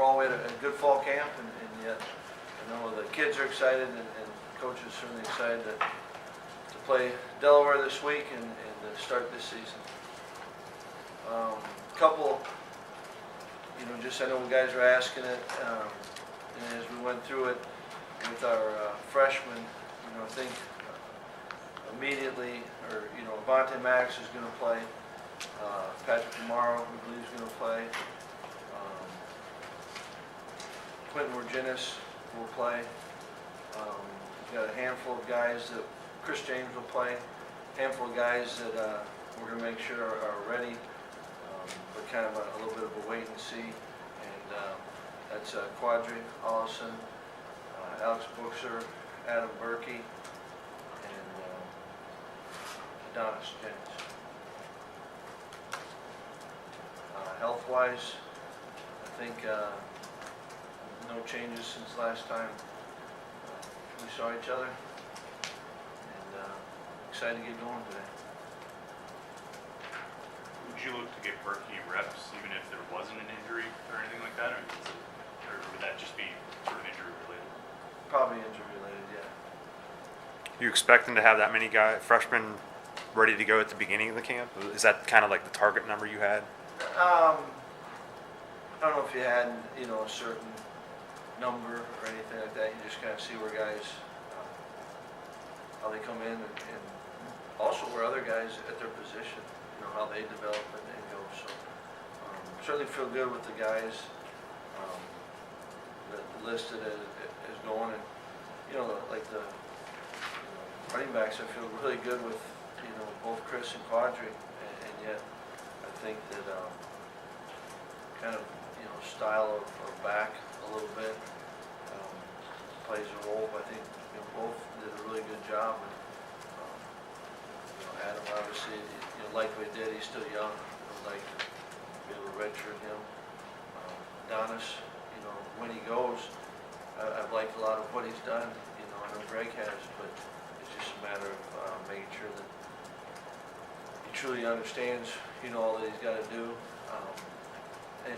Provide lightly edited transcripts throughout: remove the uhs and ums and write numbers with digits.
overall we had a good fall camp, and yet I know the kids are excited, and coaches are certainly excited to play Delaware this week and to start this season. Couple, just I know guys are asking it, and as we went through it with our freshmen, I think immediately, or Avante Max is going to play. Patrick Amaro, we believe, is going to play. Quentin Virginis will play. We've got a handful of guys that Chryst James will play. A handful of guys that we're going to make sure are ready, but kind of a little bit of a wait and see. And that's Quadri Allison, Alex Buxer, Adam Berkey, and Adonis James. Health-wise, I think no changes since last time we saw each other, and excited to get going today. Would you look to get Berkey reps even if there wasn't an injury or anything like that, or would that just be sort of injury related? Probably injury related, yeah. You expecting to have that many freshmen ready to go at the beginning of the camp? Is that kind of like the target number you had? I don't know if you had, a certain number or anything like that. You just kind of see where guys, how they come in, and also where other guys at their position, how they develop and go. So certainly feel good with the guys that listed as going, and like the running backs, I feel really good with both Chryst and Quadri, and yet I think that kind of style of back a little bit plays a role. But I think both did a really good job. And Adam obviously, like we did, he's still young. I'd like to be able to redshirt him. Adonis, when he goes, I've liked a lot of what he's done. I know Greg has, but it's just a matter of making sure that he truly understands, all that he's got to do,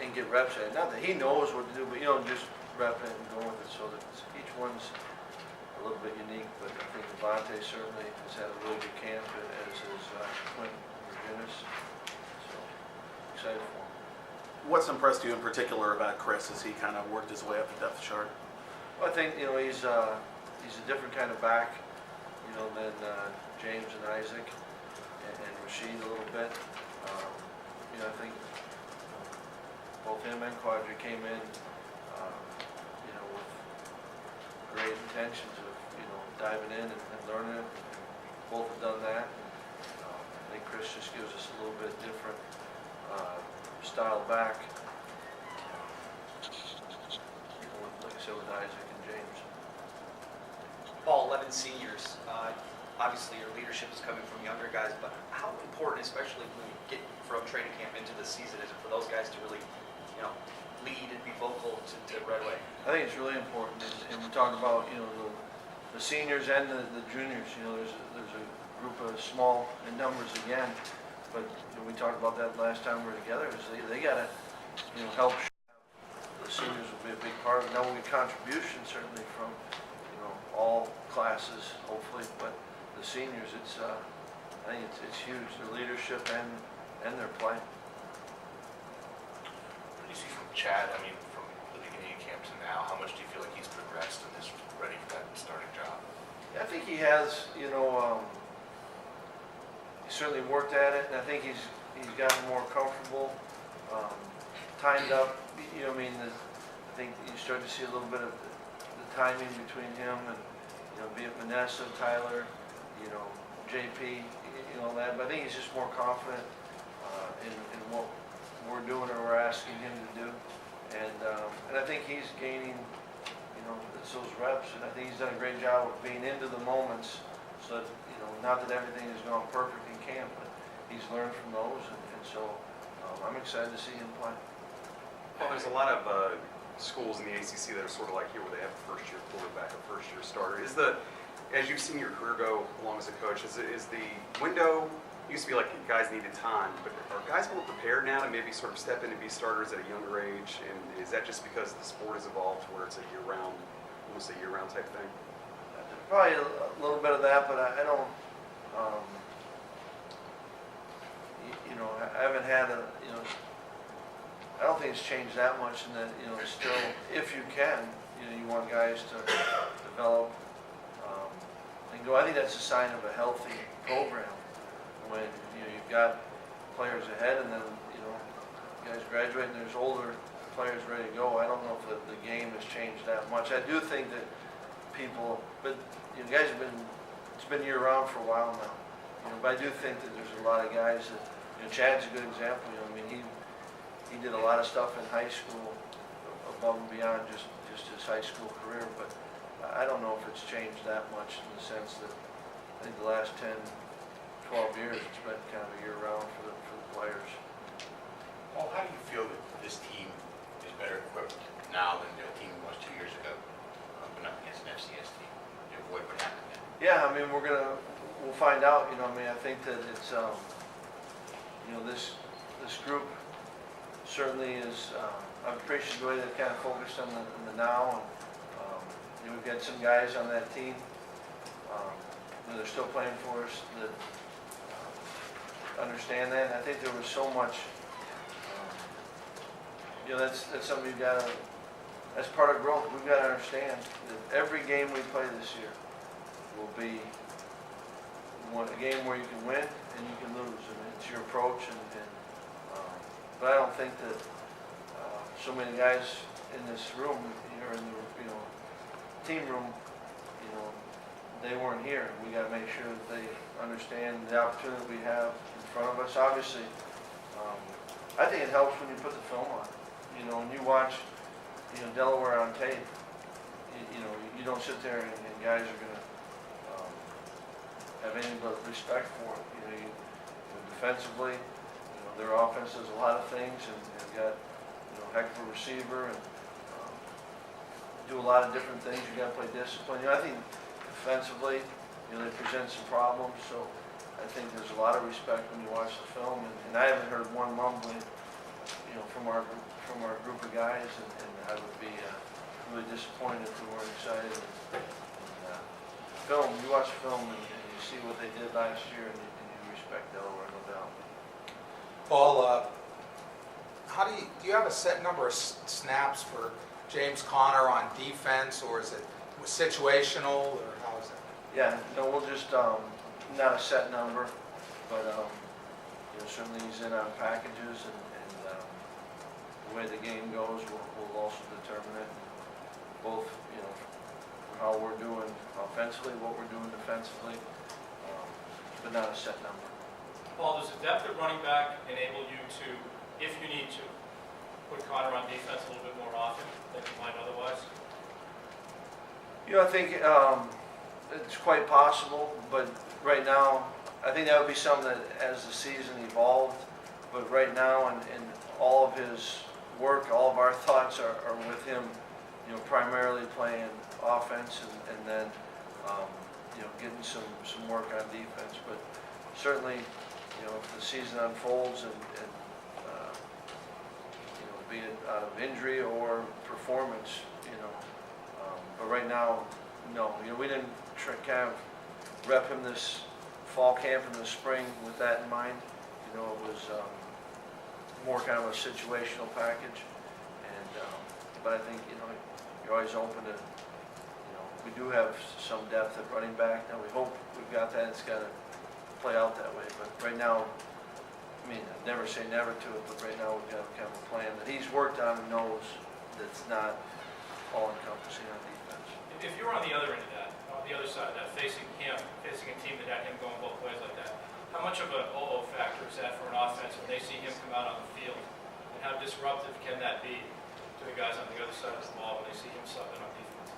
and get reps at it. Not that he knows what to do, but just rep it and go with it. So that each one's a little bit unique. But I think Avante certainly has had a really good camp, as is Quentin Virginis. So excited for him. What's impressed you in particular about Chryst as he kind of worked his way up the depth chart? Well, I think he's a different kind of back, than James and Isaac and Rashid a little bit. I think both him and Quadri came in, with great intentions of diving in and learning it. Both have done that. I think Chryst just gives us a little bit different style back. Like I said, with Isaac and James. Paul, 11 seniors. Obviously, your leadership is coming from younger guys, but how important, especially when you get from training camp into the season, is it for those guys to really, lead and be vocal to Red Way? I think it's really important, and we talk about the seniors and the juniors. There's a group of small in numbers again, but we talked about that last time we were together. Is they got to help. The seniors will be a big part of it. Now we'll get contributions certainly from all classes, hopefully, but the seniors, I think it's huge. Their leadership and their play. What do you see from Chad? I mean, from the beginning of camp to now, how much do you feel like he's progressed and is ready for that starting job? Yeah, I think he has. He certainly worked at it, and I think he's gotten more comfortable, timed up. I think you start to see a little bit of the timing between him and be it Vanessa, Tyler, JP, all that. But I think he's just more confident in what we're doing or we're asking him to do, and I think he's gaining, it's those reps, and I think he's done a great job of being into the moments. So that, not that everything has gone perfect in camp, but he's learned from those, and so I'm excited to see him play. Well, there's a lot of schools in the ACC that are sort of like here, where they have a first-year quarterback, a first-year starter. As you've seen your career go along as a coach, is the window used to be like guys needed time, but are guys more prepared now to maybe sort of step in and be starters at a younger age? And is that just because the sport has evolved to where it's a year-round, almost a year-round type thing? Probably a little bit of that, but I don't, you know, I haven't had a, you know, I don't think it's changed that much in that, you know, still, if you can, you know, you want guys to develop and go. I think that's a sign of a healthy program when, you know, you've got players ahead and then, you know, guys graduate and there's older players ready to go. I don't know if the game has changed that much. I do think that people, but you know, guys have been, it's been year round for a while now. You know, but I do think that there's a lot of guys that, you know, Chad's a good example. You know, I mean, he did a lot of stuff in high school above and beyond just his high school career, but I don't know if it's changed that much in the sense that I think the last 10, 12 years it's been kind of a year round for the players. Paul, how do you feel that this team is better equipped now than the team was 2 years ago, going up against an FCS team, to avoid what happened then? Yeah, I mean, we'll find out. You know, I mean, I think that it's, you know, this group certainly is. I'm appreciative the way they've kind of focused on the now. And, you know, we've got some guys on that team that are still playing for us that understand that. And I think there was so much. You know, that's something you've got to. That's part of growth. We've got to understand that every game we play this year will be a game where you can win and you can lose, and it's your approach. But I don't think that so many guys in this room, here in the team room, you know, they weren't here. We got to make sure that they understand the opportunity we have in front of us. Obviously, I think it helps when you put the film on. You know, when you watch, you know, Delaware on tape, you know, you don't sit there and guys are going to have any but respect for it. You know, defensively, you know, their offense does a lot of things and they've got, you know, heck of a receiver and do a lot of different things. You got to play discipline. You know, I think defensively, you know, they present some problems. So I think there's a lot of respect when you watch the film. And I haven't heard one mumbling, you know, from our group of guys. And I would be really disappointed if we weren't excited. Film, you watch film and you see what they did last year, and you respect Delaware, no doubt. Paul, do you have a set number of snaps for James Conner on defense, or is it situational, or how is that? Yeah, no, we'll just not a set number, but you know, certainly he's in on packages, and the way the game goes will also determine it. Both, you know, how we're doing offensively, what we're doing defensively, but not a set number. Paul, does the depth at running back enable you to, if you need to, put Conner on defense a little bit more often than you might otherwise? You know, I think it's quite possible, but right now, I think that would be something that as the season evolved, but right now, and all of his work, all of our thoughts are with him, you know, primarily playing offense and then, you know, getting some work on defense. But certainly, you know, if the season unfolds and you know, be it out of injury or performance, you know, but right now, no. You know, we didn't kind of rep him this fall camp in the spring with that in mind. You know, it was more kind of a situational package. And but I think, you know, you're always open to, you know, we do have some depth at running back. Now we hope we've got that. It's got to play out that way. But right now, I mean, I'd never say never to it, but right now we've got kind of a plan that he's worked on and knows that's not all-encompassing on defense. If you were on the other end of that, on the other side of that, facing him, facing a team that had him going both ways like that, how much of an oh-oh factor is that for an offense when they see him come out on the field? And how disruptive can that be to the guys on the other side of the ball when they see him subbing on defense?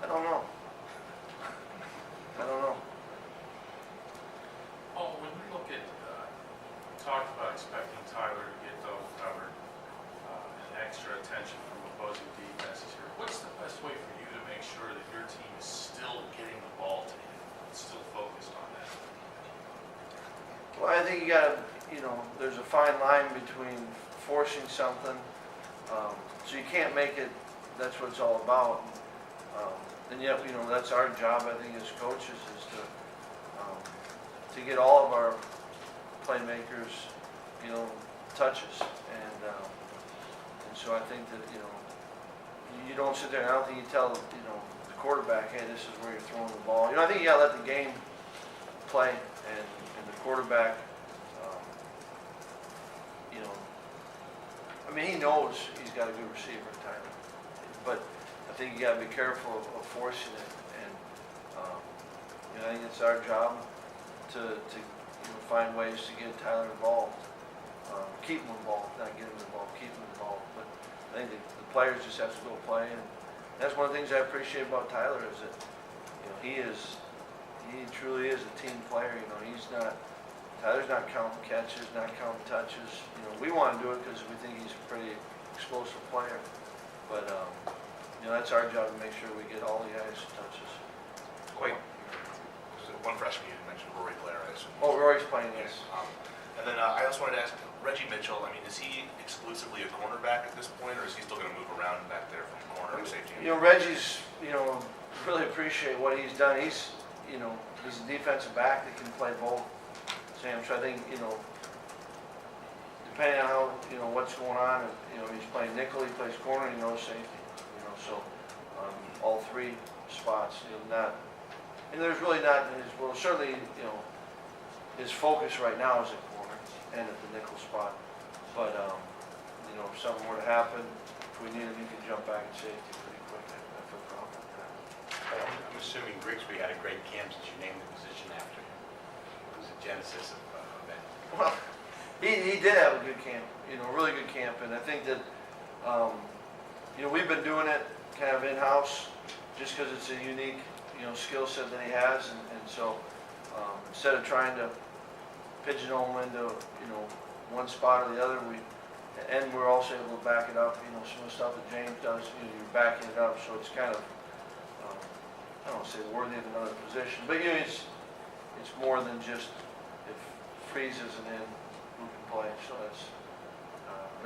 I don't know. Oh, when you look at, talked about expecting Tyler to get double covered and extra attention from opposing defenses here, what's the best way for you to make sure that your team is still getting the ball to him, still focused on that? think you gotta, there's a fine line between forcing something, so you can't make it, that's what it's all about. And yet, that's our job, I think, as coaches, is to get all of our playmakers, touches. And so I think that, you don't sit there, and I don't think you tell, the quarterback, hey, this is where you're throwing the ball. I think you gotta let the game play, and the quarterback, he knows he's got a good receiver at times, but I think you gotta be careful of forcing it, and, I think it's our job to find ways to get Tyler involved, keep him involved, not get him involved, keep him involved, but I think the players just have to go play, and that's one of the things I appreciate about Tyler is that, he truly is a team player. Tyler's not counting catches, not counting touches. We want to do it because we think he's a pretty explosive player, but that's our job to make sure we get all the guys touches. Wait, one freshman you mentioned, Rory Blair, I assume. Oh, Rory's playing, yes. And then I also wanted to ask, Reggie Mitchell, is he exclusively a cornerback at this point, or is he still going to move around back there from corner to safety? Reggie's, really appreciate what he's done. He's a defensive back that can play both, Sam. So I think, depending on how, what's going on, he's playing nickel, he plays corner, he knows safety, so all three spots, and there's really not, certainly, his focus right now is at corner and at the nickel spot. But, if something were to happen, if we need him, he can jump back in safety pretty quick. I feel confident in that. I'm assuming Grigsby had a great camp since you named the position after him. It was the genesis of that. Well, he did have a good camp, really good camp, and I think that, we've been doing it kind of in-house just because it's a unique, skill set that he has, and so instead of trying to pigeonhole him into, one spot or the other, we're also able to back it up, some of the stuff that James does, you're backing it up, so it's kind of, I don't want to say worthy of another position, but it's more than just if Freeze isn't in, who can play, so that's,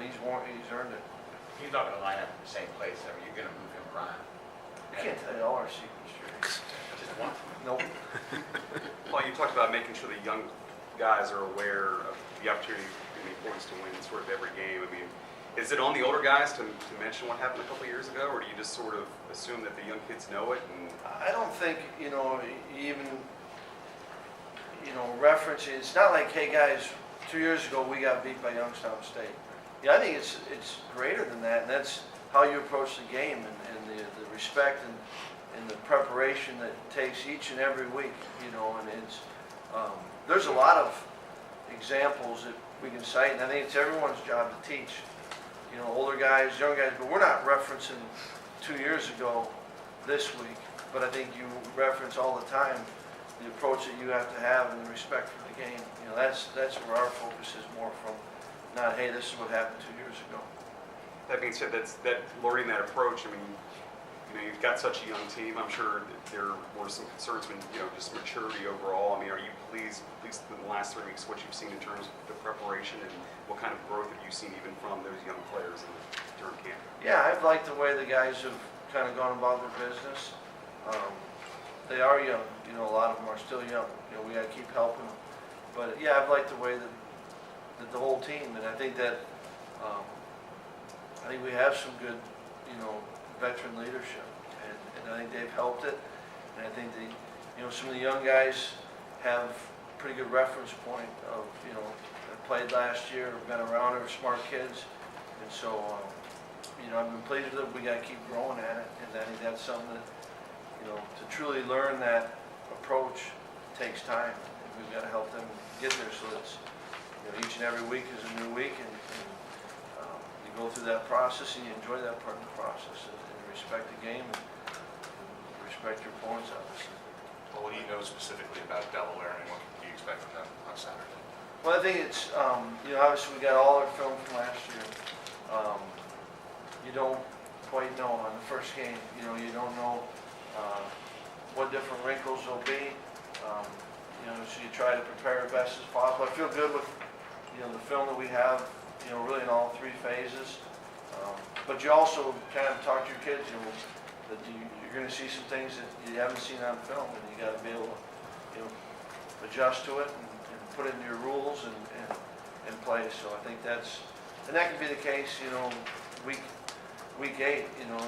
he's earned it. He's not going to line up in the same place. You're going to move him around. I can't tell you all our secrets, Jerry. Just one. Nope. Paul, you talked about making sure the young guys are aware of the opportunity and the importance to win sort of every game. Is it on the older guys to mention what happened a couple of years ago, or do you just sort of assume that the young kids know it? And I don't think, even, reference it. It's not like, hey guys, 2 years ago we got beat by Youngstown State. I think it's greater than that, and that's how you approach the game, and the respect and the preparation that it takes each and every week, and it's, there's a lot of examples that we can cite, and I think it's everyone's job to teach, older guys, young guys, but we're not referencing 2 years ago this week, but I think you reference all the time the approach that you have to have and the respect for the game. That's where our focus is more from, not, hey, this is what happened 2 years ago. that being said, learning that approach, you've got such a young team. I'm sure that there were some concerns when, just maturity overall. Are you pleased, at least in the last 3 weeks, what you've seen in terms of the preparation, and what kind of growth have you seen even from those young players during camp? Yeah, I've liked the way the guys have kind of gone about their business. They are young, a lot of them are still young. We got to keep helping them. But yeah, I've liked the way that the whole team, and I think that we have some good, veteran leadership, and I think they've helped it. And I think some of the young guys have a pretty good reference point of, that played last year, been around, are smart kids, and so I've been pleased with it. We got to keep growing at it, and I think that's something that, to truly learn that approach takes time. And we've got to help them get there, so that's, each and every week is a new week, and you go through that process and you enjoy that part of the process, and respect the game and respect your opponents, obviously. Well, what do you know specifically about Delaware, and what do you expect from them on Saturday? Well, I think it's, obviously we got all our film from last year. You don't quite know on the first game, you don't know what different wrinkles there'll be. you know, so you try to prepare as best as possible. I feel good with, you know, the film that we have, you know, really in all three phases. But you also kind of talk to your kids, you know, that you're going to see some things that you haven't seen on film, and you got to be able to, you know, adjust to it and put it into your rules and play. So I think that's, and that can be the case, you know, week 8, you know,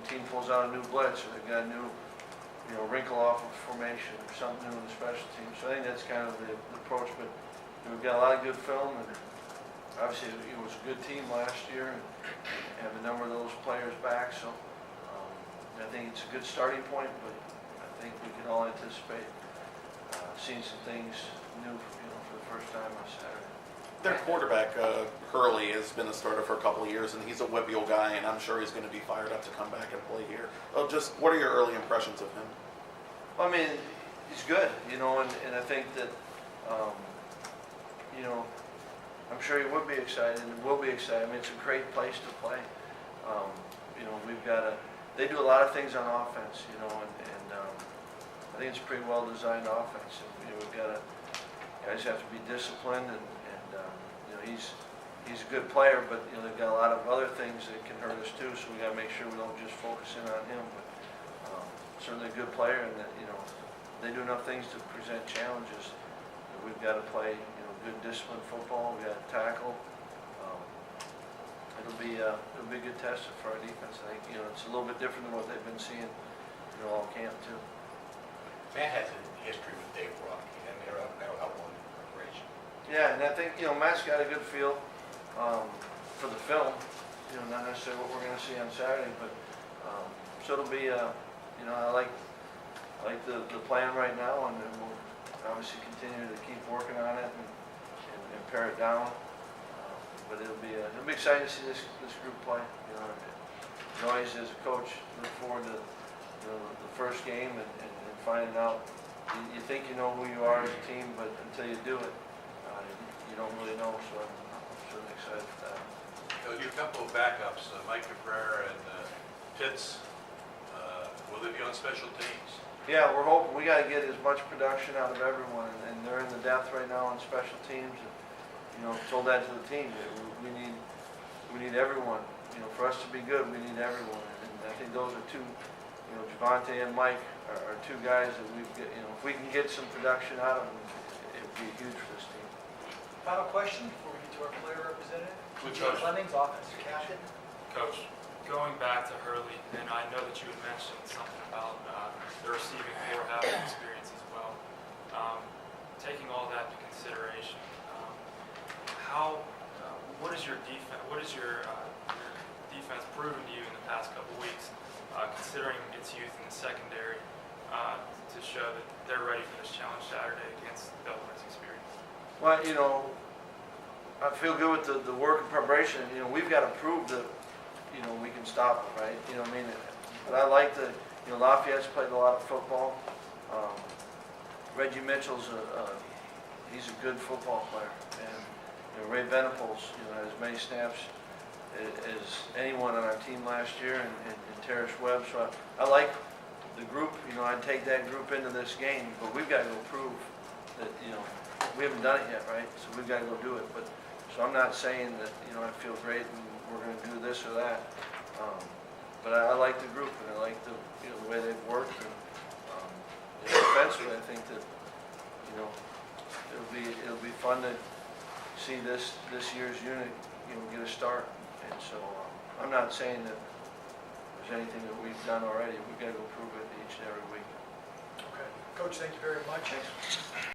team pulls out a new blitz, or they've got a new, you know, wrinkle off of formation or something new in the special team. So I think that's kind of the approach. But we've got a lot of good film, and obviously it was a good team last year, and have a number of those players back. So I think it's a good starting point, but I think we can all anticipate seeing some things new, you know, for the first time on Saturday. Their quarterback, Hurley, has been a starter for a couple of years, and he's a WIBIL guy, and I'm sure he's going to be fired up to come back and play here. Just what are your early impressions of him? Well, I mean, he's good, you know, and I think that, you know, I'm sure he would be excited and will be excited. I mean, it's a great place to play. You know, they do a lot of things on offense, you know, and I think it's a pretty well designed offense. And, you know, guys have to be disciplined, and you know, he's a good player, but you know, they've got a lot of other things that can hurt us too. So we got to make sure we don't just focus in on him. But certainly a good player, and that, you know, they do enough things to present challenges. We've got to play, you know, good disciplined football. We got to tackle. It'll be a good test for our defense. I think, you know, it's a little bit different than what they've been seeing, you know, all camp too. Matt has a history with Dave Rock, and that'll help on preparation. Yeah, and I think, you know, Matt's got a good feel for the film. You know, not necessarily what we're going to see on Saturday, but so it'll be, you know, I like the plan right now, and we'll obviously continue to keep working on it and pare it down. But it'll be exciting to see this group play. You know, always as a coach look forward to, you know, the first game and finding out. You think you know who you are as a team, but until you do it, you don't really know. So I'm certainly excited for that. Coach, a couple of backups, Mike Cabrera and Pitts, will they be on special teams? Yeah, we're hoping. We got to get as much production out of everyone, and they're in the depth right now on special teams. And, you know, told that to the team. We need everyone. You know, for us to be good, we need everyone. And I think those are two. You know, Javante and Mike are two guys that we've got. You know, if we can get some production out of them, it would be huge for this team. Final question before we get to our player representative. Coach. Fleming's offensive captain. Coach, going back to Hurley, and I know that you had mentioned something about the receiving core having experience as well. Taking all that into consideration, what is your defense? What is your defense proven to you in the past couple weeks, considering its youth in the secondary, to show that they're ready for this challenge Saturday against Bellarmine's experience? Well, you know, I feel good with the work and preparation. You know, we've got to prove that, you know, we can stop it, right? You know what I mean? But I like you know, Lafayette's played a lot of football. Reggie Mitchell's he's a good football player. And, you know, Ray Venables, you know, had as many snaps as anyone on our team last year, and Terrence Webb. So I like the group. You know, I'd take that group into this game, but we've got to go prove that, you know, we haven't done it yet, right? So we've got to go do it. But so I'm not saying that, you know, I feel great and we're going to do this or that. But I like the group, and I like the, you know, the way they've worked. And you know, defensively, I think that, you know, it'll be fun to see this year's unit, you know, get a start. And so I'm not saying that there's anything that we've done already. We've got to go prove it each and every week. Okay. Coach, thank you very much. Thanks.